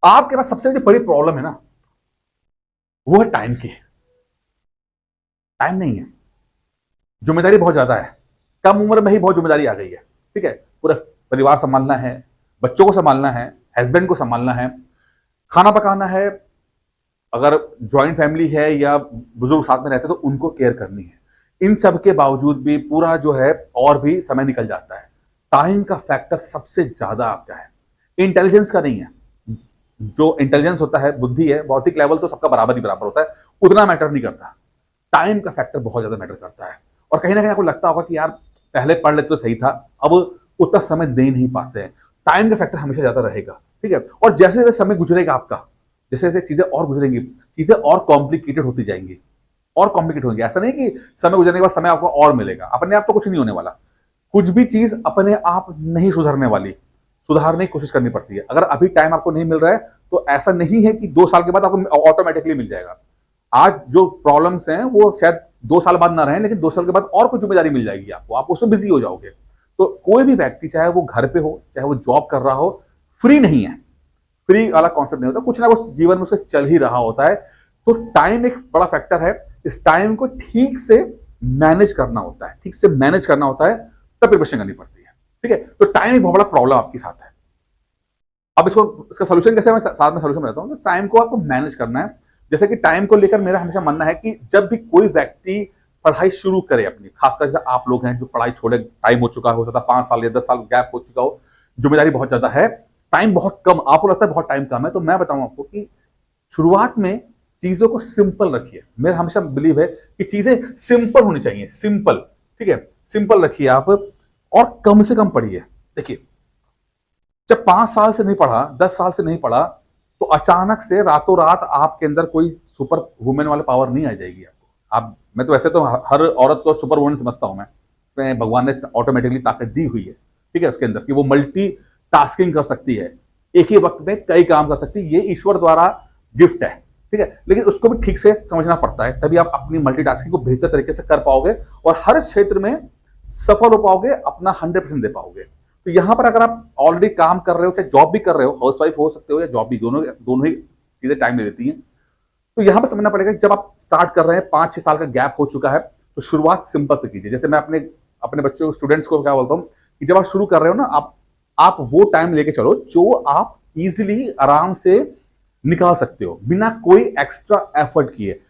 आपके पास सबसे बड़ी प्रॉब्लम है ना, वो है टाइम की। टाइम नहीं है, जिम्मेदारी बहुत ज्यादा है, कम उम्र में ही बहुत जिम्मेदारी आ गई है। ठीक है, पूरा परिवार संभालना है, बच्चों को संभालना है, हस्बैंड को संभालना है, खाना पकाना है, अगर ज्वाइंट फैमिली है या बुजुर्ग साथ में रहते हैं तो उनको केयर करनी है। इन सब के बावजूद भी पूरा जो है और भी समय निकल जाता है। टाइम का फैक्टर सबसे ज्यादा आपका है, इंटेलिजेंस का नहीं है। जो इंटेलिजेंस होता है, बुद्धि है, भौतिक लेवल तो सबका बराबर ही बराबर होता है, उतना मैटर नहीं करता। टाइम का फैक्टर बहुत ज्यादा मैटर करता है। और कहीं ना कहीं आपको लगता होगा कि यार पहले पढ़ लेते तो सही था, अब उतना समय दे नहीं पाते हैं। टाइम का फैक्टर हमेशा ज्यादा रहेगा। ठीक है, और जैसे जैसे समय गुजरेगा आपका, जैसे जैसे चीजें और गुजरेंगी, चीजें और कॉम्प्लिकेटेड होती जाएंगी, और कॉम्प्लिकेट होंगी। ऐसा नहीं कि समय गुजरने के बाद समय आपको और मिलेगा, अपने आप तो कुछ नहीं होने वाला। कुछ भी चीज अपने आप नहीं सुधरने वाली, सुधारने की कोशिश करनी पड़ती है। अगर अभी टाइम आपको नहीं मिल रहा है तो ऐसा नहीं है कि 2 साल के बाद आपको ऑटोमेटिकली मिल जाएगा। आज जो प्रॉब्लम्स हैं वो शायद 2 साल बाद ना रहे, लेकिन 2 साल के बाद और कुछ जिम्मेदारी मिल जाएगी आपको, आप उसमें बिजी हो जाओगे। तो कोई भी व्यक्ति, चाहे वो घर पे हो, चाहे वो जॉब कर रहा हो, फ्री नहीं है। फ्री वाला कॉन्सेप्ट नहीं होता, कुछ ना कुछ जीवन में उससे चल ही रहा होता है। तो टाइम एक बड़ा फैक्टर है। इस टाइम को ठीक से मैनेज करना होता है, ठीक से मैनेज करना होता है, तब प्रिपरेशन करनी पड़ती है। ठीक है, तो टाइम एक बहुत बड़ा प्रॉब्लम आपके साथ है। अब इसका सोल्यूशन कैसे, मैं साथ में सोल्यूशन बताता हूँ। तो टाइम को आपको मैनेज करना है। जैसे कि टाइम को लेकर मेरा हमेशा मानना है कि जब भी कोई व्यक्ति पढ़ाई शुरू करे अपनी, खासकर जैसे आप लोग हैं जो पढ़ाई छोड़े, टाइम हो चुका हो सकता है 5 साल या 10 साल गैप हो चुका हो, जिम्मेदारी बहुत ज्यादा है, टाइम बहुत कम, आपको लगता है बहुत टाइम कम है, तो मैं बताऊं आपको कि शुरुआत में चीजों को सिंपल रखिए। मेरा हमेशा बिलीव है कि चीजें सिंपल होनी चाहिए, सिंपल। ठीक है, सिंपल रखिए आप, और कम से कम पढ़िए। देखिए, जब 5 साल से नहीं पढ़ा, 10 साल से नहीं पढ़ा, तो अचानक से रातों रात आपके अंदर कोई सुपर वुमेन वाला पावर नहीं आ जाएगी आपको। आप, मैं तो वैसे तो हर औरत को सुपर वुमेन समझता हूं मैं, उसमें भगवान ने ऑटोमेटिकली ताकत दी हुई है। ठीक है, उसके अंदर कि वो मल्टी टास्किंग कर सकती है, एक ही वक्त में कई काम कर सकती है, ये ईश्वर द्वारा गिफ्ट है। ठीक है, लेकिन उसको भी ठीक से समझना पड़ता है, तभी आप अपनी मल्टीटास्किंग को बेहतर तरीके से कर पाओगे और हर क्षेत्र में सफल हो पाओगे, अपना 100% दे पाओगे। तो यहां पर अगर आप ऑलरेडी काम कर रहे हो, चाहे जॉब भी कर रहे हो, हाउसवाइफ हो सकते हो या जॉब भी, दोनों दोनों ही चीजें टाइम ले लेती हैं, तो यहां पर समझना पड़ेगा कि जब आप स्टार्ट कर रहे हैं, 5-6 साल का गैप हो चुका है, तो शुरुआत सिंपल से कीजिए। जैसे मैं अपने अपने बच्चों, स्टूडेंट्स को क्या बोलता हूं कि जब आप शुरू कर रहे हो ना, आप वो टाइम लेके चलो जो आप इजीली, आराम से निकाल सकते हो बिना कोई एक्स्ट्रा एफर्ट किए।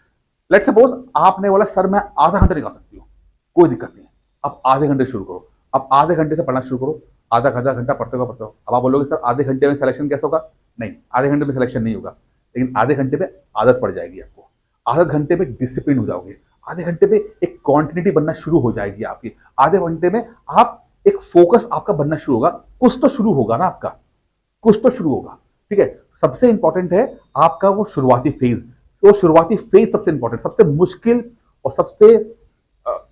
लेट सपोज आपने बोला सर मैं आधा घंटा निकाल सकती हूँ, कोई दिक्कत नहीं है, आप आधे घंटे शुरू करो। आप आधे घंटे से पढ़ना शुरू करो, आधा घंटा पढ़ते हो। अब आप बोलोगे सर आधे घंटे में सिलेक्शन कैसे होगा? नहीं, आधे घंटे में सिलेक्शन नहीं होगा, लेकिन आधे घंटे में आदत पड़ जाएगी आपको, आधे घंटे में डिसिप्लिन हो जाओगे, आधे घंटे में एक कॉन्टिन्यूटी बनना शुरू हो जाएगी आपकी, आधे घंटे में आप एक फोकस आपका बनना शुरू होगा। कुछ तो शुरू होगा ना आपका, कुछ तो शुरू होगा। ठीक है, सबसे इंपॉर्टेंट है आपका वो शुरुआती फेज। वो शुरुआती फेज सबसे इंपॉर्टेंट, सबसे मुश्किल और सबसे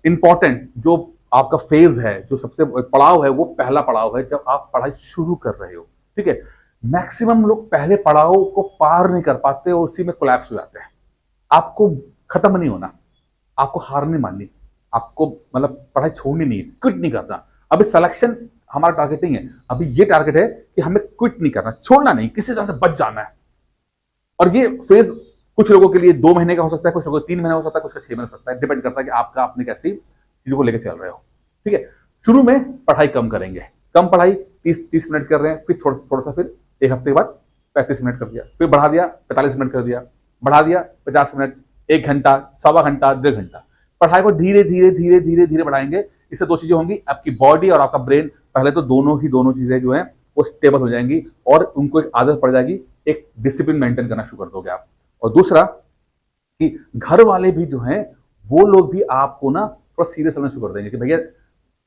इंपॉर्टेंट जो आपका फेज है, जो सबसे पड़ाव है, वो पहला पड़ाव है जब आप पढ़ाई शुरू कर रहे हो। ठीक है, मैक्सिमम लोग पहले पड़ाव को पार नहीं कर पाते और उसी में कोलैप्स हो जाते हैं। आपको खत्म नहीं होना, आपको हार नहीं माननी, आपको मतलब पढ़ाई छोड़नी नहीं है, क्विट नहीं करना। अभी सिलेक्शन हमारा टारगेट नहीं है, अभी ये टारगेट है कि हमें क्विट नहीं करना, छोड़ना नहीं, किसी तरह से बच जाना है। और ये फेज कुछ लोगों के लिए 2 महीने का हो सकता है, कुछ लोगों को 3 महीने हो सकता है, कुछ का 6 महीने हो सकता है, डिपेंड करता है कि आपका अपने कैसी चीजों को लेकर चल रहे हो। ठीक है, शुरू में पढ़ाई कम करेंगे, कम पढ़ाई 30 मिनट कर रहे हैं, फिर थोड़ा सा, फिर 1 हफ्ते के बाद 35 मिनट कर दिया, फिर बढ़ा दिया 45 मिनट कर दिया, बढ़ा दिया 50 मिनट, 1 घंटा, सवा घंटा, 1.5 घंटा। पढ़ाई को धीरे धीरे धीरे धीरे धीरे बढ़ाएंगे। इससे 2 चीजें होंगी, आपकी बॉडी और आपका ब्रेन, पहले तो दोनों चीजें जो है वो स्टेबल हो जाएंगी और उनको एक आदत पड़ जाएगी, एक डिसिप्लिन मेंटेन करना शुरू कर दोगे आप। और दूसरा कि घर वाले भी जो हैं वो लोग भी आपको ना थोड़ा सीरियस लेना शुरू कर देंगे कि भैया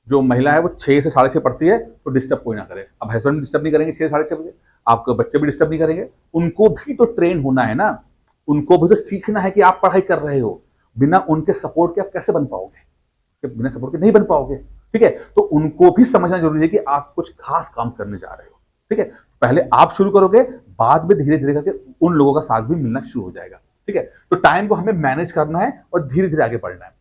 जो महिला है वो 6 से 6:30 पढ़ती है, तो डिस्टर्ब कोई ना करे। अब हस्बैंड डिस्टर्ब नहीं करेंगे 6 से 6:30 बजे, आपके बच्चे भी डिस्टर्ब नहीं करेंगे। उनको भी तो ट्रेन होना है ना, उनको भी तो सीखना है कि आप पढ़ाई कर रहे हो। बिना उनके सपोर्ट के आप कैसे बन पाओगे? बिना सपोर्ट के नहीं बन पाओगे। ठीक है, तो उनको भी समझना जरूरी है कि आप कुछ खास काम करने जा रहे हो। ठीक है, पहले आप शुरू करोगे, बाद में धीरे धीरे करके उन लोगों का साथ भी मिलना शुरू हो जाएगा। ठीक है, तो टाइम को हमें मैनेज करना है और धीरे धीरे आगे बढ़ना है।